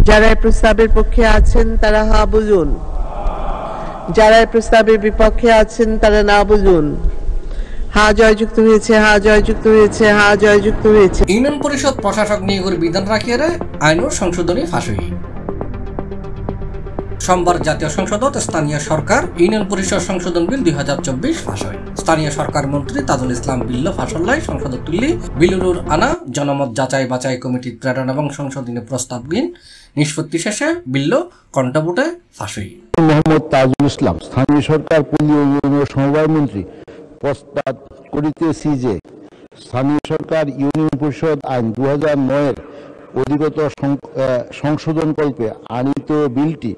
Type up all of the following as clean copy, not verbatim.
যারা এই প্রস্তাবের পক্ষে আছেন তারা হা বুঝুন, যারা এই প্রস্তাবের বিপক্ষে আছেন তারা না বুঝুন। হা জয়যুক্ত হয়েছে, হা জয়যুক্ত হয়েছে, হা জয়যুক্ত হয়েছে। ইউনিয়ন পরিষদ প্রশাসক নিয়োগের বিধান রাখিয়ে আইন সংশোধনী ফাঁসি। সোমবার জাতীয় সংসদত স্থানীয় সরকার ইউনিয়ন পরিষদ সংশোধন বিল 2024 ফাঁস হয়। স্থানীয় সরকার মন্ত্রী তাজুল ইসলাম বিল্ল ফাঁসল্লাই সংসদ তুল্লি বিলুরুর আনা জনমত যাচাই বাছাই কমিটির প্রেরণ এবং সংশোধনী প্রস্তাবহীন নিষ্পত্তি শেষে বিল্ল কণ্ঠভোটে ফাঁসি। মোহাম্মদ তাজুল ইসলাম স্থানীয় সরকার পল্লী উন্নয়ন ও সমবায় মন্ত্রী প্রস্তাব করিতেছি যে স্থানীয় সরকার ইউনিয়ন পরিষদ আইন 2009 অধিগত সংশোধনকল্পে আনিত বিলটি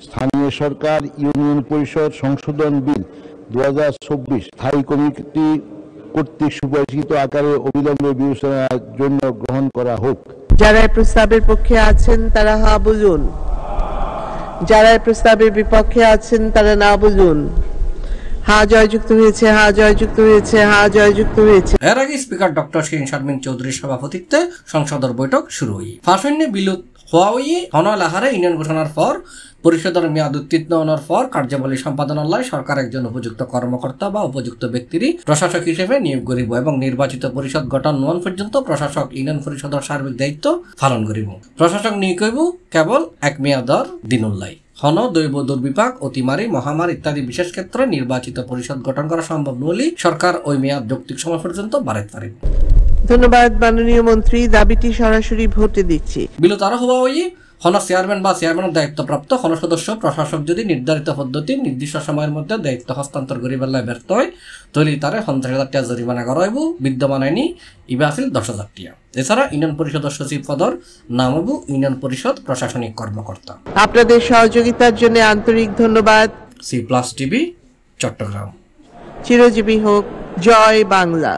স্থানীয় সরকার ইউনিয়ন পরিষদ সংশোধন বিল 2024 স্থায়ী কমিটি কর্তৃক সুপারিশিত আকারে অবিলম্বে বিবেচনার জন্য গ্রহণ করা হোক। যারা এই প্রস্তাবের পক্ষে আছেন তারা হা বুঝুন, যারা এই প্রস্তাবের বিপক্ষে আছেন তারা না বুঝুন। হা জয়যুক্ত হয়েছে, হা জয়যুক্ত হয়েছে, হা জয়যুক্ত হয়েছে। এর আগে স্পিকার ডক্টর শিরিন শারমিন চৌধুরীর সভাপতিত্বে সংসদের বৈঠক শুরু হয়। ফাঁসিনে বিলুত হওয়া হনলাহারে ইউনিয়ন ঘোষণার পর পরিষদের মেয়াদ উত্তীর্ণ হওয়ার পর কার্যাবলী সম্পাদনালয় সরকার একজন উপযুক্ত কর্মকর্তা বা উপযুক্ত ব্যক্তিরই প্রশাসক হিসেবে নিয়োগ করিব এবং নির্বাচিত পরিষদ গঠন নন পর্যন্ত প্রশাসক ইউনিয়ন পরিষদের সার্বিক দায়িত্ব পালন করিব। প্রশাসক নিয়োগ হইব কেবল এক মেয়াদর দিনুল্লাই। হন দৈব দুর্বিপাক অতিমারি মহামারী ইত্যাদি বিশেষ ক্ষেত্রে নির্বাচিত পরিষদ গঠন করা সম্ভব নলে সরকার ওই মেয়াদ যৌক্তিক সময় পর্যন্ত বাড়াতে পারে। ধন্যবাদ মাননীয় মন্ত্রী, দাবিটি সরাসরি ভোটে দিচ্ছি। বিলত আরো হওয়া হন চেয়ারম্যান বা চেয়ারম্যানের দায়িত্বপ্রাপ্ত হন সদস্য প্রশাসক যদি নির্ধারিত পদ্ধতি নির্দিষ্ট সময়ের মধ্যে দায়িত্ব হস্তান্তর করিবার ব্যর্থ হয় তাহলে তারে 50,000 টাকা জরিমানা করা হইব। বিদ্যমান আইনি ইবা আছিল 10,000 টাকা। এছাড়া ইউনিয়ন পরিষদের সচিব পদর নাম হইব ইউনিয়ন পরিষদ প্রশাসনিক কর্মকর্তা। আপনাদের সহযোগিতার জন্য আন্তরিক ধন্যবাদ। C+ TV, Chittagong. চিরজীবী হোক জয় বাংলা।